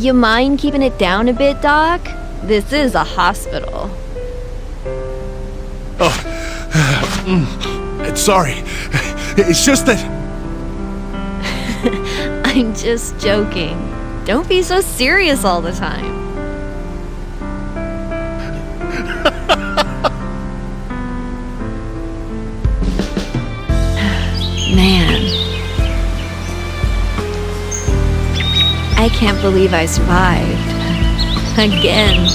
You mind keeping it down a bit, Doc? This is a hospital. Sorry. It's just that... I'm just joking. Don't be so serious all the time. Man. I can't believe I survived. Again.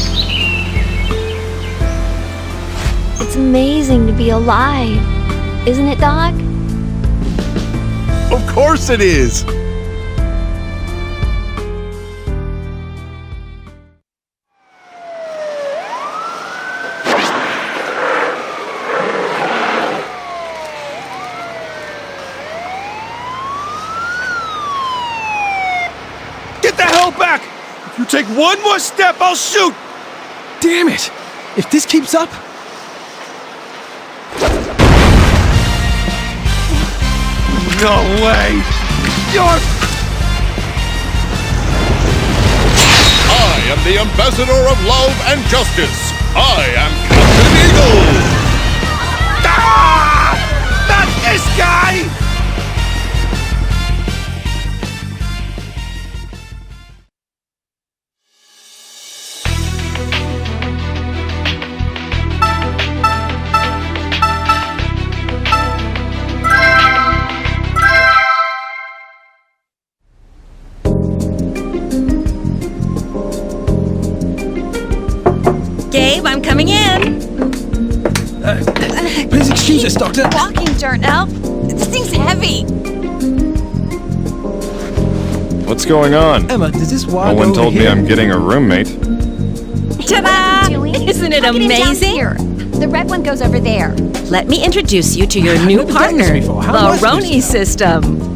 It's amazing to be alive. Isn't it, Doc? Of course it is! Get the hell back! If you take one more step, I'll shoot! Damn it! If this keeps up... No way! You're... I am the ambassador of love and justice. I am Captain Eagle! Ah! Not this guy! Gabe, I'm coming in. Please excuse us, Doctor. Walking, Darnell. This thing's heavy. What's going on? Emma, does this No wire one go told over me here? I'm getting a roommate. Ta-da! Doing? Isn't it I'll get him down amazing? here. The red one goes over there. Let me introduce you to your I've new never done this partner, before. How the was this? Roni system.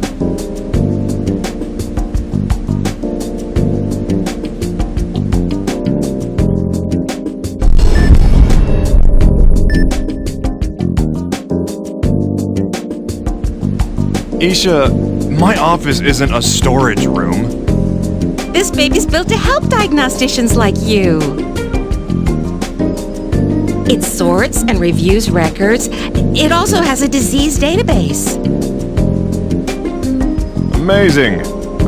Isha, my office isn't a storage room. This baby's built to help diagnosticians like you. It sorts and reviews records. It also has a disease database. Amazing.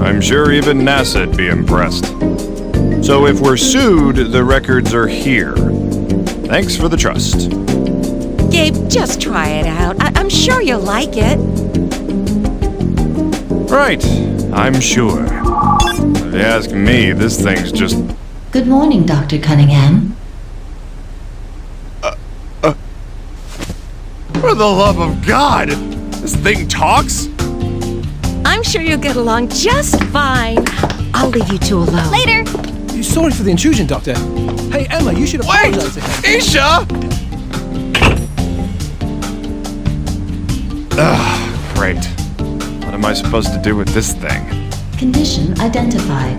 I'm sure even NASA'd be impressed. So if we're sued, the records are here. Thanks for the trust. Gabe, just try it out. I'm sure you'll like it. Right, I'm sure. If you ask me, this thing's just... Good morning, Dr. Cunningham. For the love of God! This thing talks? I'm sure you'll get along just fine. I'll leave you two alone. Later. Sorry for the intrusion, Doctor. Hey, Emma, you should Wait! apologize to him. Isha! Great. What am I supposed to do with this thing? Condition identified.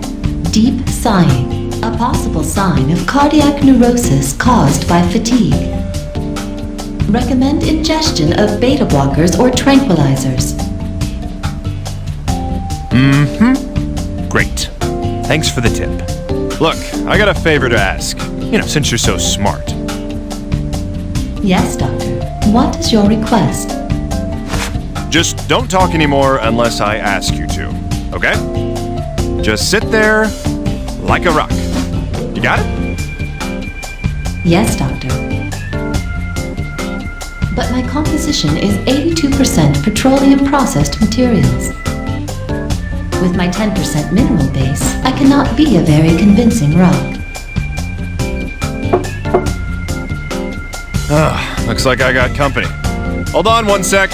Deep sighing. A possible sign of cardiac neurosis caused by fatigue. Recommend ingestion of beta blockers or tranquilizers. Great. Thanks for the tip. Look, I got a favor to ask. Since you're so smart. Yes, Doctor. What is your request? Just don't talk anymore unless I ask you to, okay? Just sit there like a rock. You got it? Yes, Doctor. But my composition is 82% petroleum processed materials. With my 10% mineral base, I cannot be a very convincing rock. Looks like I got company. Hold on one sec.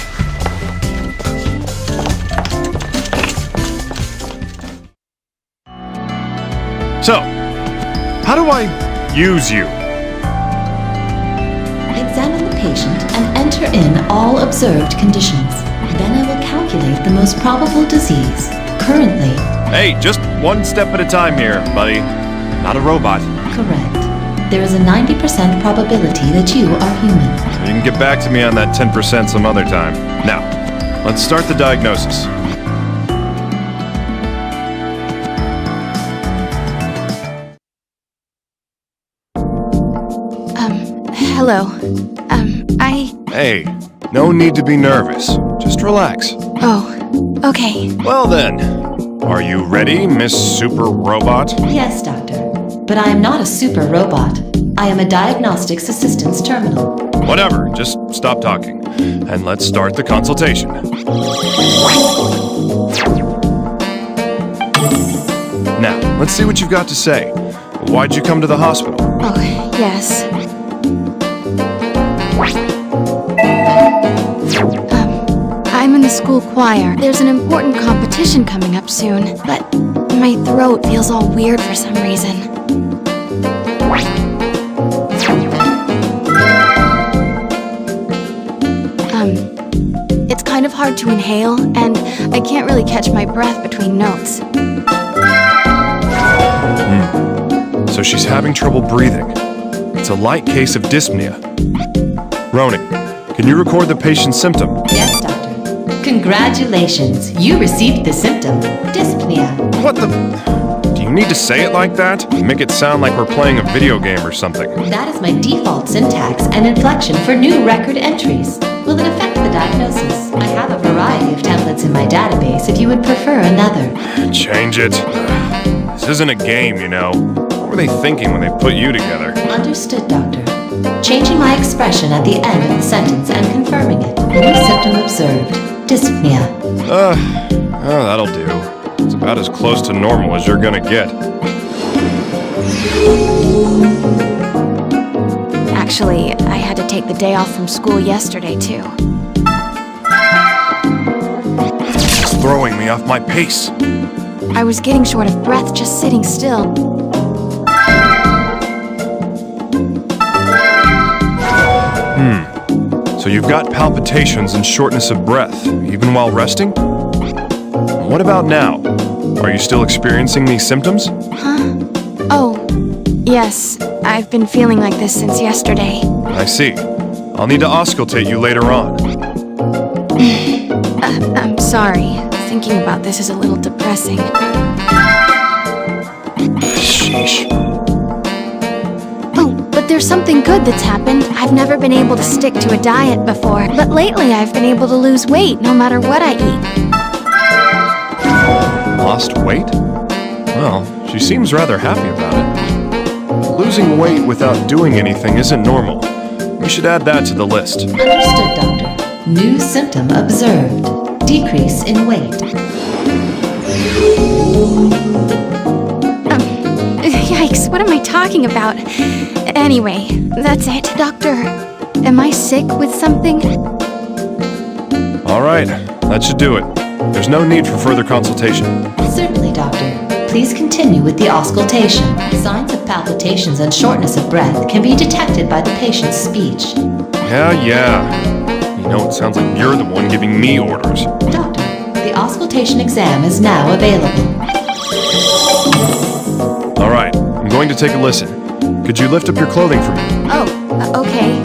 So, how do I use you? Examine the patient and enter in all observed conditions. Then I will calculate the most probable disease. Currently, Hey, just one step at a time here, buddy. Not a robot. correct. There is a 90% probability that you are human. You can get back to me on that 10% some other time. Now, let's start the diagnosis. hello. Hey, no need to be nervous. Just relax. Oh, okay. Well then, are you ready, Miss Super Robot? Yes, Doctor. But I am not a super robot. I am a diagnostics assistance terminal. Whatever, just stop talking. And let's start the consultation. Now, let's see what you've got to say. Why'd you come to the hospital? Oh, yes. I'm in the school choir. There's an important competition coming up soon, but my throat feels all weird for some reason. It's kind of hard to inhale, and I can't really catch my breath between notes. So she's having trouble breathing. It's a light case of dyspnea. Roni, can you record the patient's symptom? Yes, Doctor. Congratulations, you received the symptom, dyspnea. What the... Do you need to say it like that? Make it sound like we're playing a video game or something. That is my default syntax and inflection for new record entries. Will it affect the diagnosis? I have a variety of templates in my database if you would prefer another. Change it. This isn't a game, you know. What were they thinking when they put you together? Understood, Doctor. Changing my expression at the end of the sentence and confirming it. New symptom observed. Dyspnea. That'll do. It's about as close to normal as you're gonna get. Actually, I had to take the day off from school yesterday, too. It's throwing me off my pace. I was getting short of breath just sitting still. So you've got palpitations and shortness of breath, even while resting? What about now? Are you still experiencing these symptoms? Huh? Oh, yes. I've been feeling like this since yesterday. I see. I'll need to auscultate you later on. I'm sorry. Thinking about this is a little depressing. Sheesh. Oh, but there's something good that's happened. I've never been able to stick to a diet before, but lately I've been able to lose weight no matter what I eat. Lost weight? Well, she seems rather happy about it. Losing weight without doing anything isn't normal. We should add that to the list. Understood, Doctor. New symptom observed. Decrease in weight. Yikes, what am I talking about? Anyway, that's it. Doctor, am I sick with something? All right, that should do it. There's no need for further consultation. Certainly, Doctor. Please continue with the auscultation. Signs of palpitations and shortness of breath can be detected by the patient's speech. Yeah. You know, it sounds like you're the one giving me orders. Doctor, the auscultation exam is now available. All right, I'm going to take a listen. Could you lift up your clothing for me? Oh, okay.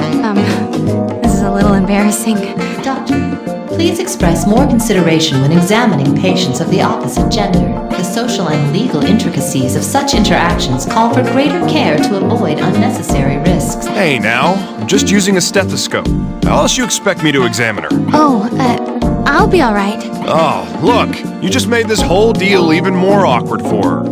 This is a little embarrassing. Doctor, please express more consideration when examining patients of the opposite gender. The social and legal intricacies of such interactions call for greater care to avoid unnecessary risks. Hey now, I'm just using a stethoscope. How else you expect me to examine her? Oh, I'll be all right. Oh, look, you just made this whole deal even more awkward for her.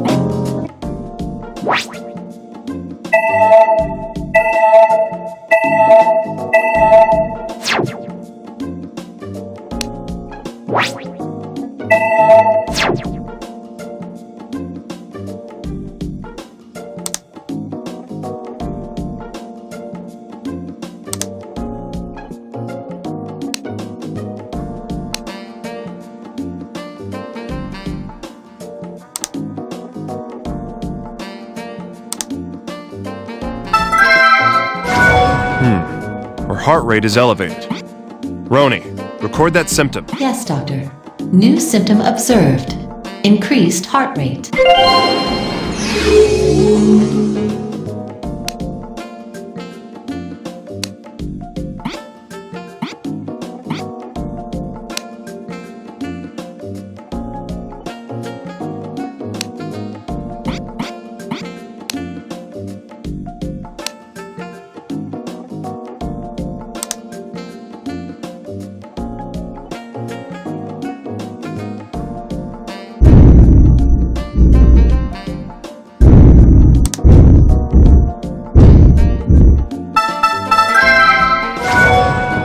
Her heart rate is elevated. Roni, record that symptom. Yes, Doctor. New symptom observed. Increased heart rate.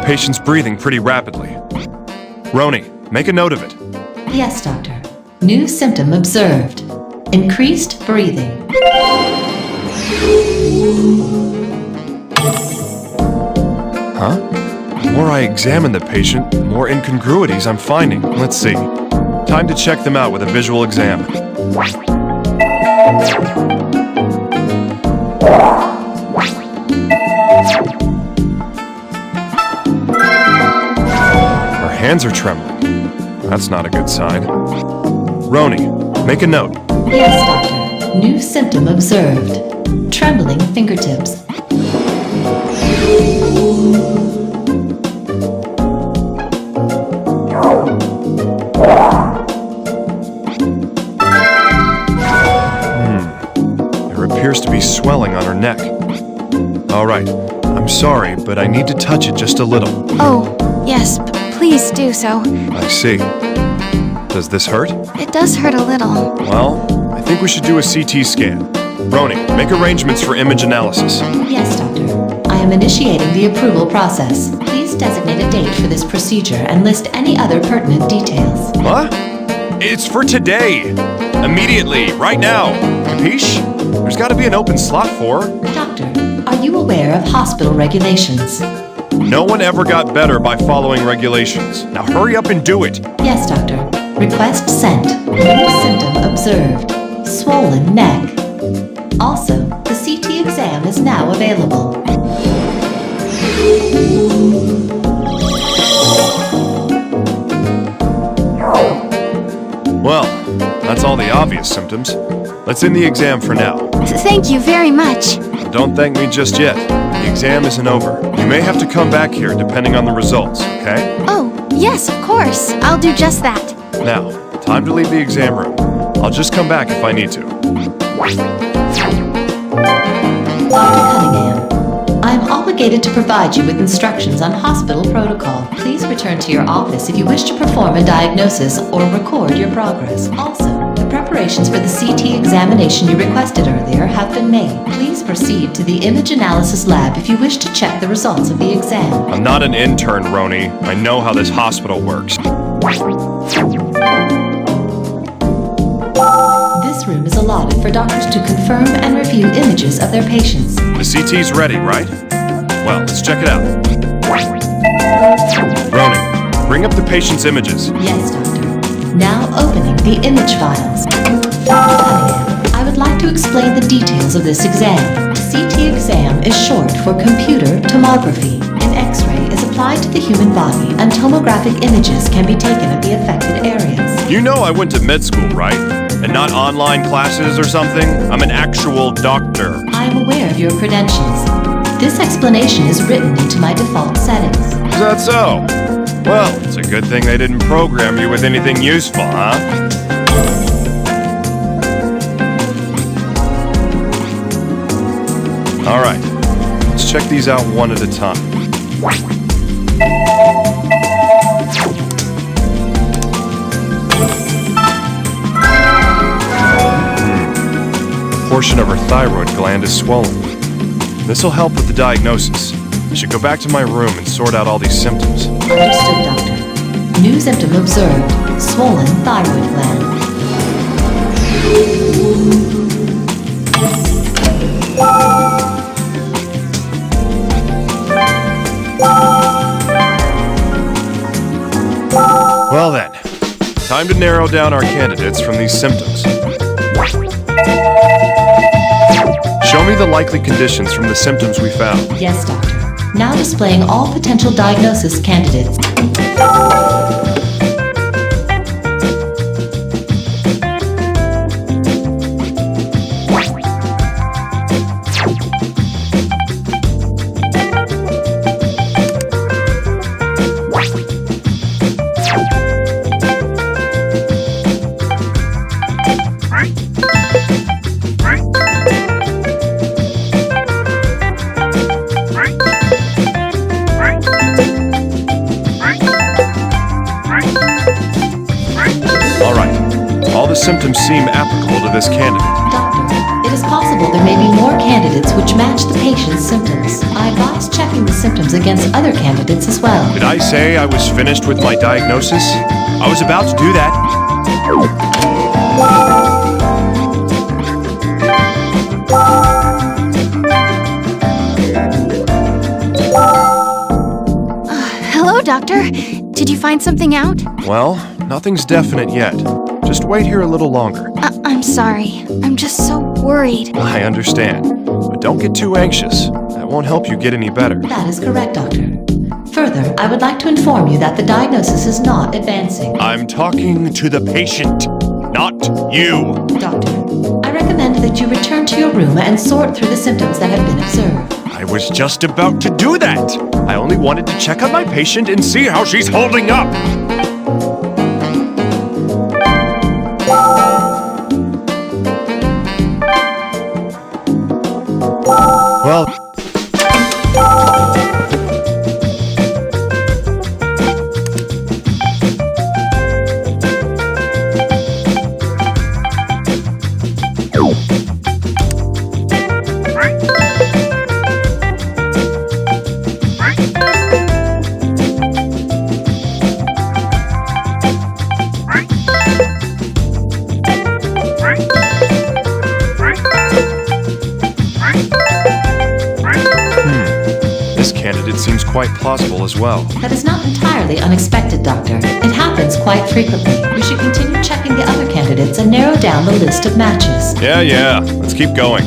patient's breathing pretty rapidly. Roni, make a note of it. Yes, doctor. New symptom observed. Increased breathing. Huh? The more I examine the patient, the more incongruities I'm finding. Let's see. Time to check them out with a visual exam. Her hands are trembling. That's not a good sign. Roni, make a note. Yes, doctor. New symptom observed. Trembling fingertips. There appears to be swelling on her neck. All right, I'm sorry, but I need to touch it just a little. Oh, yes, please do so. I see. Does this hurt? It does hurt a little. Well, I think we should do a CT scan. Roni, make arrangements for image analysis. Yes, doctor. I am initiating the approval process. Please designate a date for this procedure and list any other pertinent details. What? It's for today! Immediately, right now! Capiche? There's gotta be an open slot for her. Doctor, are you aware of hospital regulations? No one ever got better by following regulations. Now hurry up and do it! Yes, doctor. Request sent. New symptom observed. Swollen neck. Also, the CT exam is now available. Well, that's all the obvious symptoms. Let's end the exam for now. Thank you very much. Don't thank me just yet. The exam isn't over. You may have to come back here depending on the results, okay? Oh, yes, of course. I'll do just that. Now, time to leave the exam room. I'll just come back if I need to. Dr. Cunningham, I am obligated to provide you with instructions on hospital protocol. Please return to your office if you wish to perform a diagnosis or record your progress. Also, the preparations for the CT examination you requested earlier have been made. Please proceed to the image analysis lab if you wish to check the results of the exam. I'm not an intern, Roni. I know how this hospital works. This room is allotted for doctors to confirm and review images of their patients. The CT's ready, right? Well, let's check it out. Roni, bring up the patient's images. Yes, doctor. Now opening the image files. Dr. Cunningham, I would like to explain the details of this exam. CT exam is short for computer tomography. An X-ray is applied to the human body and tomographic images can be taken of the affected areas. You know I went to med school, right? And not online classes or something? I'm an actual doctor. I am aware of your credentials. This explanation is written into my default settings. Is that so? Well, it's a good thing they didn't program you with anything useful, huh? All right, let's check these out one at a time. A portion of her thyroid gland is swollen. This will help with the diagnosis. I should go back to my room and sort out all these symptoms. Understood, doctor. New symptom observed. Swollen thyroid gland. Well then, time to narrow down our candidates from these symptoms. Show me the likely conditions from the symptoms we found. Yes, doctor. Now displaying all potential diagnosis candidates. Symptoms seem applicable to this candidate. Doctor, it is possible there may be more candidates which match the patient's symptoms. I advise checking the symptoms against other candidates as well. Did I say I was finished with my diagnosis? I was about to do that. Hello, Doctor. Did you find something out? Well, nothing's definite yet. Just wait here a little longer. I'm sorry. I'm just so worried. I understand. But don't get too anxious. That won't help you get any better. That is correct, Doctor. Further, I would like to inform you that the diagnosis is not advancing. I'm talking to the patient, not you. Doctor, I recommend that you return to your room and sort through the symptoms that have been observed. I was just about to do that. I only wanted to check on my patient and see how she's holding up. Well, seems quite plausible as well. That is not entirely unexpected, Doctor. It happens quite frequently. We should continue checking the other candidates and narrow down the list of matches. Yeah. Let's keep going.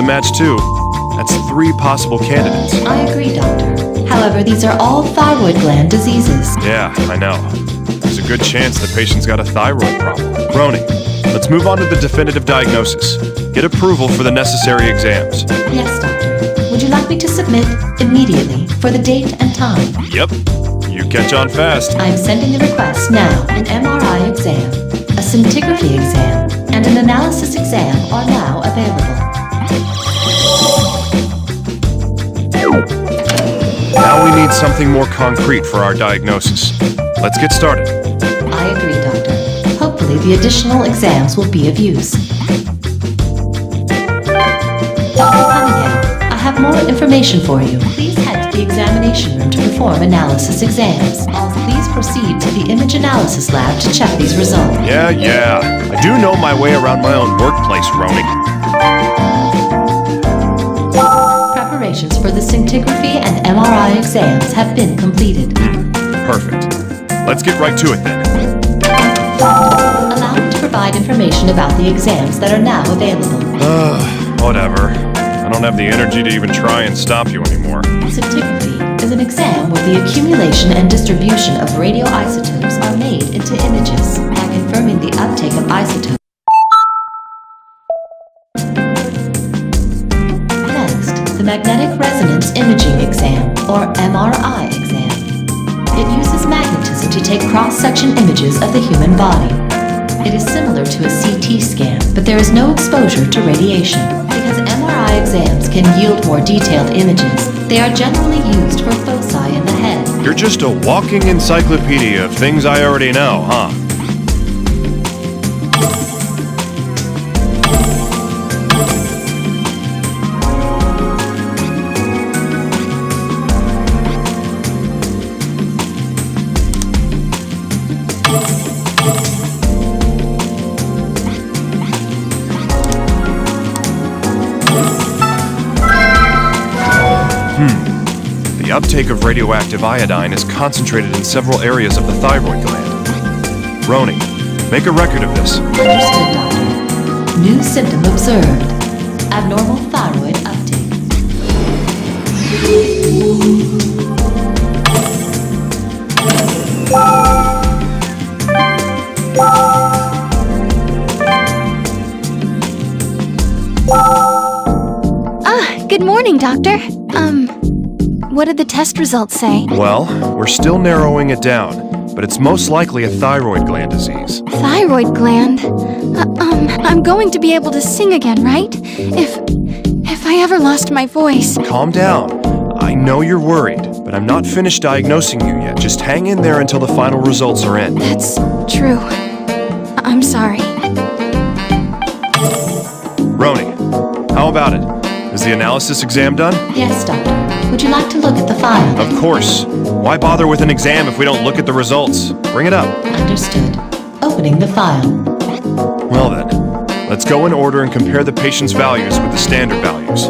Match 2. That's 3 possible candidates. I agree, Doctor. However, these are all thyroid gland diseases. Yeah, I know. There's a good chance the patient's got a thyroid problem. Roni, let's move on to the definitive diagnosis. Get approval for the necessary exams. Yes, Doctor. Would you like me to submit immediately for the date and time? Yep. You catch on fast. I am sending the request now. An MRI exam, a scintigraphy exam, and an analysis exam are now available. Now we need something more concrete for our diagnosis. Let's get started. I agree, Doctor. Hopefully the additional exams will be of use. Dr. Cunningham, I have more information for you. Please head to the examination room to perform analysis exams. Please proceed to the image analysis lab to check these results. Yeah. I do know my way around my own workplace, Roni. Preparations for the scintigraphy and MRI exams have been completed. Perfect. Let's get right to it then. Allow me to provide information about the exams that are now available. Whatever. I don't have the energy to even try and stop you anymore. Scintigraphy is an exam where the accumulation and distribution of radioisotopes are made into images by confirming the uptake of isotopes. The magnetic resonance imaging exam, or MRI exam. It uses magnetism to take cross-section images of the human body. It is similar to a CT scan, but there is no exposure to radiation. Because MRI exams can yield more detailed images, they are generally used for foci in the head. You're just a walking encyclopedia of things I already know, huh? The uptake of radioactive iodine is concentrated in several areas of the thyroid gland. Roni, make a record of this. Understood, Doctor. New symptom observed. Abnormal thyroid uptake. Good morning, Doctor. What did the test results say? Well, we're still narrowing it down, but it's most likely a thyroid gland disease. Thyroid gland? I'm going to be able to sing again, right? If I ever lost my voice. Calm down. I know you're worried, but I'm not finished diagnosing you yet. Just hang in there until the final results are in. That's true. I'm sorry. Roni, how about it? Is the analysis exam done? Yes, Doctor. Would you like to look at the file? Of course. Why bother with an exam if we don't look at the results? Bring it up. Understood. Opening the file. Well then, let's go in order and compare the patient's values with the standard values.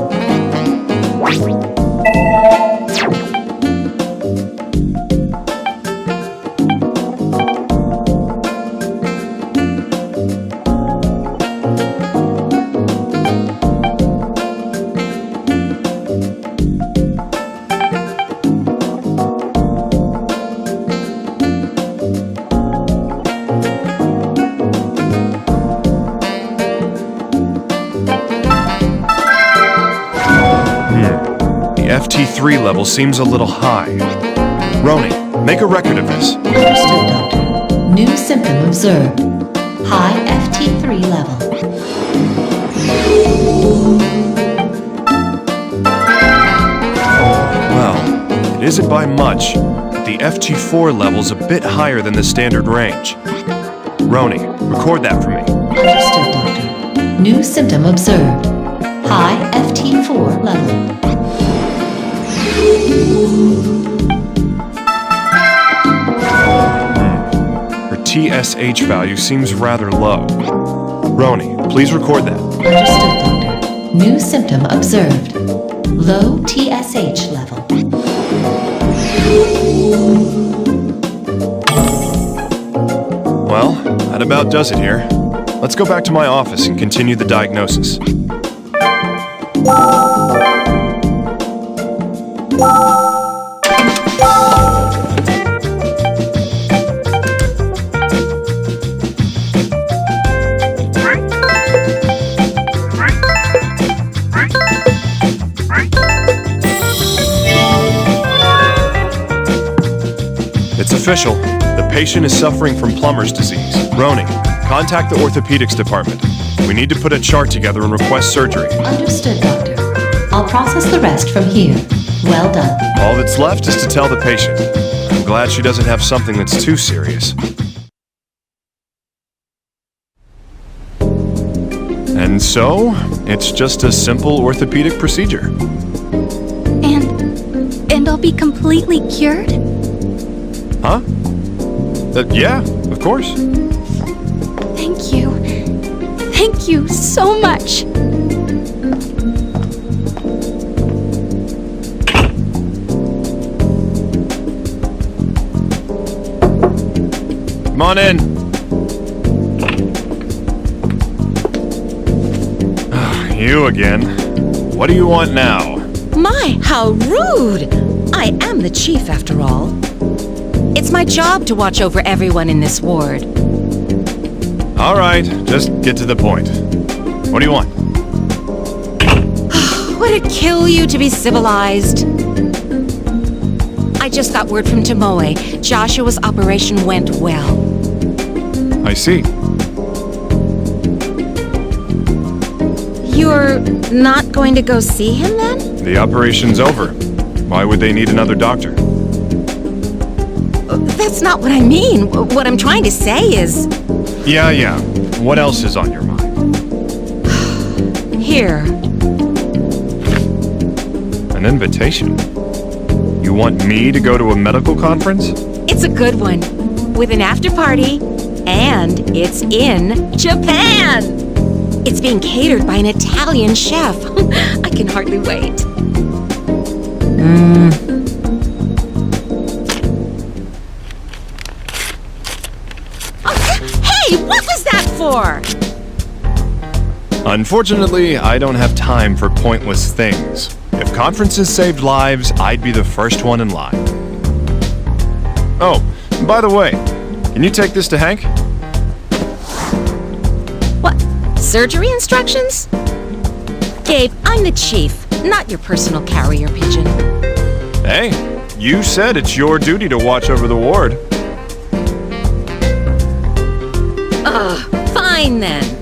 FT3 level seems a little high. Roni, make a record of this. Understood, Doctor. New symptom observed. High FT3 level. Well, it isn't by much, but the FT4 level's a bit higher than the standard range. Roni, record that for me. Understood, Doctor. New symptom observed. High FT4 level. Her TSH value seems rather low. Roni, please record that. Understood, Doctor. New symptom observed. Low TSH level. Well, that about does it here. Let's go back to my office and continue the diagnosis. It's official. The patient is suffering from plumber's disease. Roni, contact the orthopedics department. We need to put a chart together and request surgery. Understood, Doctor. I'll process the rest from here. Well done. All that's left is to tell the patient. I'm glad she doesn't have something that's too serious. And so, it's just a simple orthopedic procedure. And I'll be completely cured? Huh? Yeah, of course. Thank you. Thank you so much. Come on in. You again. What do you want now? My, how rude! I am the chief, after all. It's my job to watch over everyone in this ward. All right, just get to the point. What do you want? Would it kill you to be civilized? I just got word from Tomoe. Joshua's operation went well. I see. You're not going to go see him then? The operation's over. Why would they need another doctor? That's not what I mean. What I'm trying to say is... Yeah. What else is on your mind? Here. An invitation? You want me to go to a medical conference? It's a good one. With an after party. And it's in Japan! It's being catered by an Italian chef. I can hardly wait. Hey, what was that for? Unfortunately, I don't have time for pointless things. If conferences saved lives, I'd be the first one in line. Oh, by the way, can you take this to Hank? What? Surgery instructions? Gabe, I'm the chief, not your personal carrier pigeon. Hey, you said it's your duty to watch over the ward. Fine then.